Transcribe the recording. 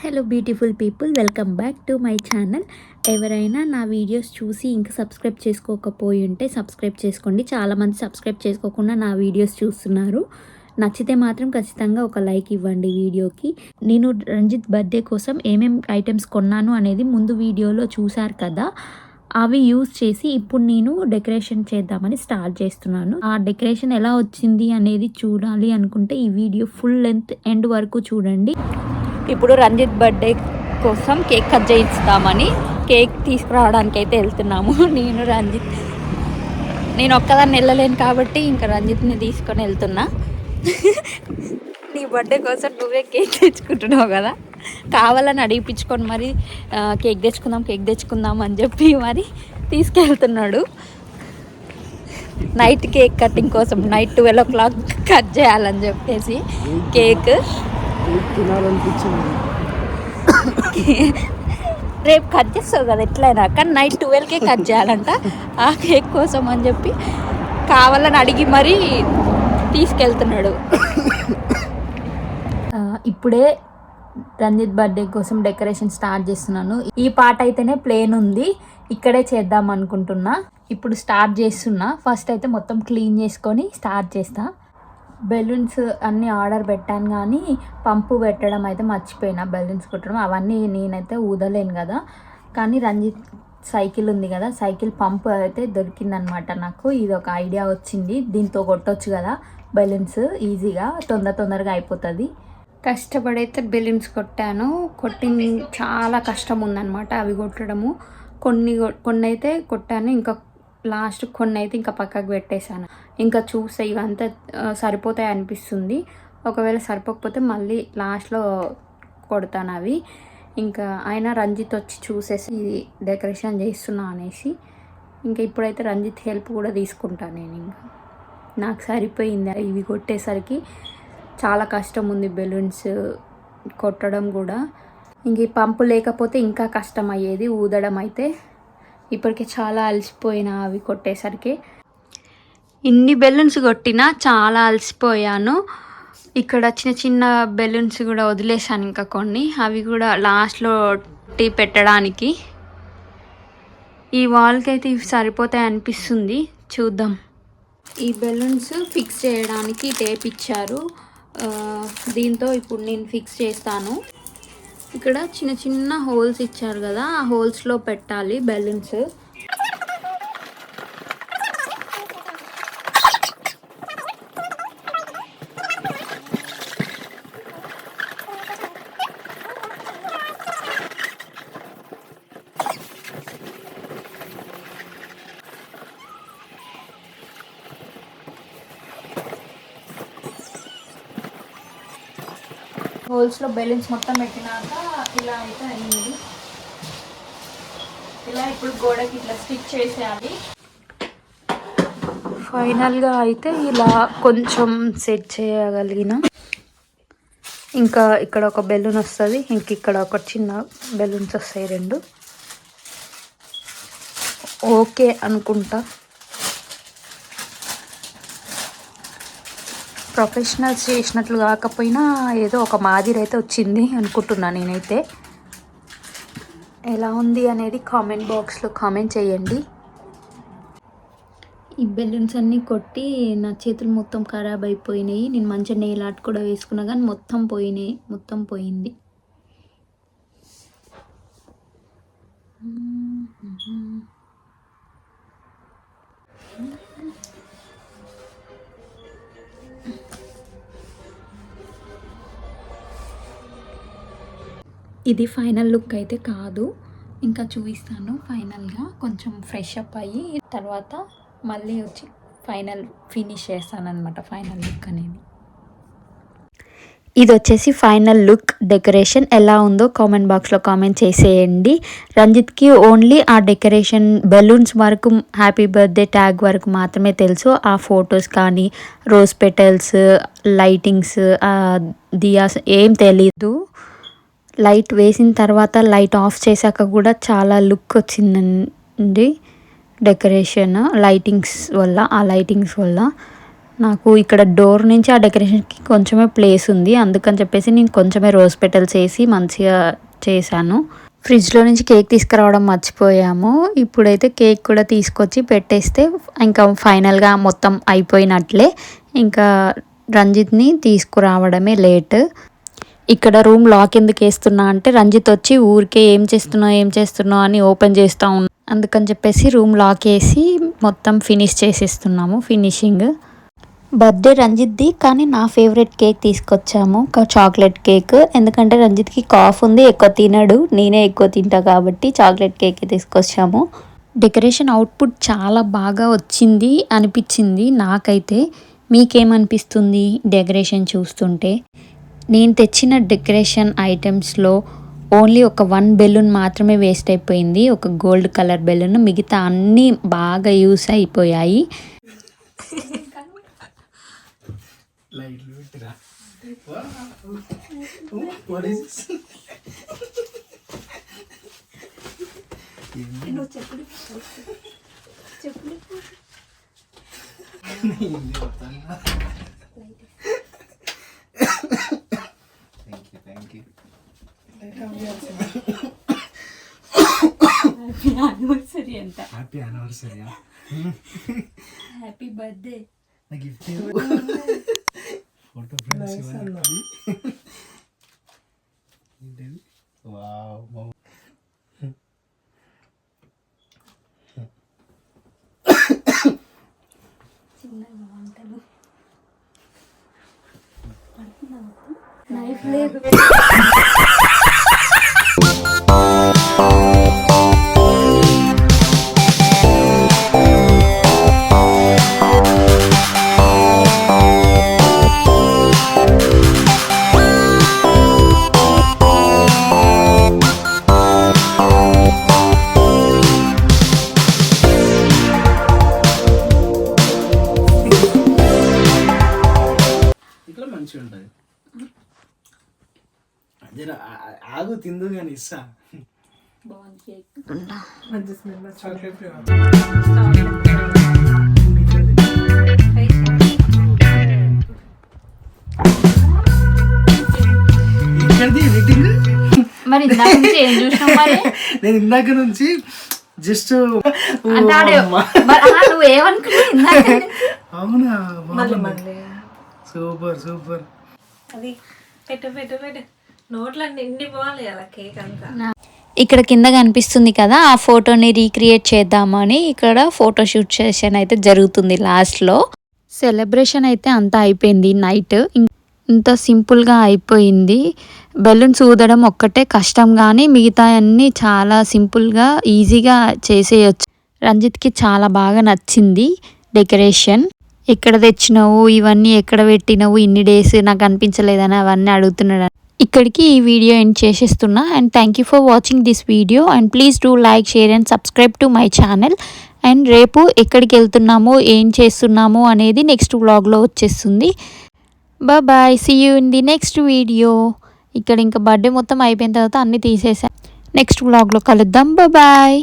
Hello beautiful people, welcome back to my channel. ఎవరైనా నా videos చూసి ఇంకా సబ్స్క్రైబ్ చేసుకోకపోయి ఉంటే సబ్స్క్రైబ్ చేసుకోండి. చాలామంది సబ్స్క్రైబ్ చేసుకోకుండా నా వీడియోస్ చూస్తున్నారు. నచ్చితే మాత్రం ఖచ్చితంగా ఒక లైక్ ఇవ్వండి వీడియోకి. నేను రంజిత్ బర్త్డే కోసం ఏమేం ఐటమ్స్ కొన్నాను అనేది ముందు వీడియోలో చూశారు కదా, అవి యూజ్ చేసి ఇప్పుడు నేను డెకరేషన్ చేద్దామని స్టార్ట్ చేస్తున్నాను. ఆ డెకరేషన్ ఎలా వచ్చింది అనేది చూడాలి అనుకుంటే ఈ వీడియో ఫుల్ లెంత్ ఎండ్ వరకు చూడండి. ఇప్పుడు రంజిత్ బర్త్డే కోసం కేక్ కట్ చేయిస్తామని కేక్ తీసుకురావడానికి అయితే వెళ్తున్నాము. నేను ఒక్కదాన్ని వెళ్ళలేను కాబట్టి ఇంకా రంజిత్ని తీసుకొని వెళ్తున్నా. నీ బర్త్డే కోసం నువ్వే కేక్ తెచ్చుకుంటున్నావు కదా, కావాలని అడిగిపించుకొని మరి కేక్ తెచ్చుకుందాం అని చెప్పి మరి తీసుకెళ్తున్నాడు. నైట్ కేక్ కటింగ్ కోసం నైట్ 12 o'clock కట్ చేయాలని చెప్పేసి కేక్ రేపు కట్ చేస్తావు కదా ఎట్లయినా, కానీ నైట్ 12కే కట్ చేయాలంట ఆ కేక్ కోసం అని చెప్పి కావాలని అడిగి మరీ తీసుకెళ్తున్నాడు. ఇప్పుడే రంజిత్ బర్త్డే కోసం డెకరేషన్ స్టార్ట్ చేస్తున్నాను. ఈ పార్ట్ అయితేనే ప్లేన్ ఉంది, ఇక్కడే చేద్దాం అనుకుంటున్నా. ఇప్పుడు స్టార్ట్ చేస్తున్నా. ఫస్ట్ అయితే మొత్తం క్లీన్ చేసుకొని స్టార్ట్ చేస్తా. బెలూన్స్ అన్నీ ఆర్డర్ పెట్టాను కానీ పంపు పెట్టడం అయితే మర్చిపోయినా. బెలూన్స్ కుట్టడం అవన్నీ నేనైతే ఊదలేను కదా, కానీ రంజిత్ సైకిల్ ఉంది కదా, సైకిల్ పంపు అయితే దొరికిందనమాట నాకు. ఇది ఒక ఐడియా వచ్చింది, దీంతో కొట్టొచ్చు కదా బెలూన్స్ ఈజీగా, తొందరగా అయిపోతుంది. కష్టపడైతే బెలూన్స్ కొట్టాను. చాలా కష్టం ఉందన్నమాట అవి కొట్టడము. కొన్ని అయితే కొట్టాను, ఇంకా లాస్ట్ కొన్ని అయితే ఇంకా పక్కకు పెట్టేశాను. ఇంకా చూస్తే ఇవంతా సరిపోతాయి అనిపిస్తుంది. ఒకవేళ సరిపోకపోతే మళ్ళీ లాస్ట్లో కొడతాను అవి. ఇంకా ఆయన రంజిత్ వచ్చి చూసేసి డెకరేషన్ చేస్తున్నా అనేసి ఇంకా ఇప్పుడైతే రంజిత్ హెల్ప్ కూడా తీసుకుంటాను నేను. ఇంకా నాకు సరిపోయింది ఇవి కొట్టేసరికి. చాలా కష్టం ఉంది బెలూన్స్ కొట్టడం కూడా. ఇంక ఈ పంపు లేకపోతే ఇంకా కష్టం అయ్యేది ఊదడం అయితే. ఇప్పటికే చాలా అలసిపోయినా అవి కొట్టేసరికి. ఇన్ని బెలూన్స్ కొట్టినా చాలా అలసిపోయాను. ఇక్కడ చిన్న బెలూన్స్ కూడా వదిలేసాను ఇంకా కొన్ని, అవి కూడా లాస్ట్లో పెట్టడానికి. ఈ వాల్కి అయితే ఇవి సరిపోతాయి అనిపిస్తుంది, చూద్దాం. ఈ బెలూన్స్ ఫిక్స్ చేయడానికి టేప్ ఇచ్చారు, దీంతో ఇప్పుడు నేను ఫిక్స్ చేస్తాను. ఇక్కడ చిన్న హోల్స్ ఇచ్చారు కదా, ఆ హోల్స్లో పెట్టాలి బెలూన్స్. హోల్స్లో బెలూన్స్ మొత్తం పెట్టినాక ఇలా అయితే అయింది. ఇలా ఇప్పుడు గోడకి ఇట్లా స్టిచ్ చేసేయాలి. ఫైనల్గా అయితే ఇలా కొంచెం సెట్ చేయగలిగిన. ఇంకా ఇక్కడ ఒక బెలూన్ వస్తుంది, ఇంక ఇక్కడ ఒక చిన్న బెలూన్స్ వస్తాయి, 2 ఓకే అనుకుంటా. ప్రొఫెషనల్స్ చేసినట్లు కాకపోయినా ఏదో ఒక మాదిరి అయితే వచ్చింది అనుకుంటున్నా నేనైతే. ఎలా ఉంది అనేది కామెంట్ బాక్స్లో కామెంట్ చేయండి. ఈ బెలూన్స్ అన్నీ కొట్టి నా చేతులు మొత్తం ఖరాబ్ అయిపోయినాయి. నేను మంచిగా నెయిల్ ఆర్ట్ కూడా వేసుకున్నా కానీ మొత్తం పోయింది. ఇది ఫైనల్ లుక్ అయితే కాదు, ఇంకా చూపిస్తాను. ఫైనల్గా కొంచెం ఫ్రెష్ అప్ అయ్యి తర్వాత మళ్ళీ వచ్చి ఫినిష్ చేస్తాను అనమాట ఫైనల్ లుక్ అనేది. ఇది వచ్చేసి ఫైనల్ లుక్. డెకరేషన్ ఎలా ఉందో కామెంట్ బాక్స్లో కామెంట్ చేసేయండి. రంజిత్కి ఓన్లీ ఆ డెకరేషన్ బెలూన్స్ వరకు, హ్యాపీ బర్త్డే ట్యాగ్ వరకు మాత్రమే తెలుసు. ఆ ఫొటోస్ కానీ రోజ్ పెటల్స్, లైటింగ్స్, దియాస్ ఏం తెలీదు. లైట్ వేసిన తర్వాత లైట్ ఆఫ్ చేశాక కూడా చాలా లుక్ వచ్చిందండి డెకరేషన్, ఆ లైటింగ్స్ వల్ల. నాకు ఇక్కడ డోర్ నుంచి ఆ డెకరేషన్కి కొంచెమే ప్లేస్ ఉంది, అందుకని చెప్పేసి నేను కొంచెమే రోజ్ పెటల్స్ వేసి మంచిగా చేశాను. ఫ్రిడ్జ్లో నుంచి కేక్ తీసుకురావడం మర్చిపోయాము. ఇప్పుడైతే కేక్ కూడా తీసుకొచ్చి పెట్టేస్తే ఇంకా ఫైనల్గా మొత్తం అయిపోయినట్లే. ఇంకా రంజిత్ని తీసుకురావడమే లేట్. ఇక్కడ రూమ్ లాక్ ఎందుకు వేస్తున్నా అంటే రంజిత్ వచ్చి ఊరికే ఏం చేస్తున్నావు అని ఓపెన్ చేస్తూ ఉన్నా, అందుకని చెప్పేసి రూమ్ లాక్ వేసి మొత్తం ఫినిష్ చేసేస్తున్నాము. ఫినిషింగ్ బర్త్డే రంజిత్ది, కానీ నా ఫేవరెట్ కేక్ తీసుకొచ్చాము, చాక్లెట్ కేక్. ఎందుకంటే రంజిత్కి కాఫ్ ఉంది, ఎక్కువ తినడు, నేనే ఎక్కువ తింటా కాబట్టి చాక్లెట్ కేక్ తీసుకొచ్చాము. డెకరేషన్ అవుట్పుట్ చాలా బాగా వచ్చింది అనిపించింది నాకైతే. మీకేమనిపిస్తుంది డెకరేషన్ చూస్తుంటే? నేను తెచ్చిన డెకరేషన్ ఐటమ్స్లో ఓన్లీ ఒక 1 బెలూన్ మాత్రమే వేస్ట్ అయిపోయింది, ఒక గోల్డ్ కలర్ బెలూన్. మిగతా అన్నీ బాగా యూస్ అయిపోయాయి. యానివర్సరీ అంట. Happy anniversary, happy birthday. నా గిఫ్ట్ ఫోటో ఫ్రేమ్స్ ఇవ్వాలి. వావ్, చిన్నగా వంటలు నైఫ్ లేదు. ఆగు తిందు కానీ ఇస్తా. మరి నేను ఇందాక నుంచి జస్ట్ అవునా, సూపర్ సూపర్. అది పెట్టు నోట్లో నిండిపోవాలి అలా కేక్ అంతా. ఇక్కడ కింద కనిపిస్తుంది కదా, ఆ ఫోటోని రీక్రియేట్ చేద్దామని ఇక్కడ ఫోటోషూట్ సెషన్ అయితే జరుగుతుంది. లాస్ట్లో సెలబ్రేషన్ అయితే అంతా అయిపోయింది. నైట్ ఇంత సింపుల్గా అయిపోయింది. బెలూన్స్ ఊదడం ఒక్కటే కష్టం, కానీ మిగతా అన్నీ చాలా సింపుల్గా ఈజీగా చేసేయచ్చు. రంజిత్కి చాలా బాగా నచ్చింది డెకరేషన్. ఎక్కడ తెచ్చినావు, ఇవన్నీ ఎక్కడ పెట్టినావు, ఇన్ని డేస్ నాకు అనిపించలేదని అవన్నీ అడుగుతున్నాడు. ఇక్కడికి ఈ వీడియో ఎండ్ చేసేస్తున్నా. And thank you for watching this video. And please do like, share and subscribe to my channel. And రేపు ఎక్కడికి వెళ్తున్నామో ఏం చేస్తున్నామో అనేది నెక్స్ట్ వ్లాగ్లో వచ్చేస్తుంది. Bye, see you in the next video. ఇక్కడ ఇంకా బర్త్డే మొత్తం అయిపోయిన తర్వాత అన్నీ తీసేసా. నెక్స్ట్ వ్లాగ్లో కలుద్దాం. బాయ్.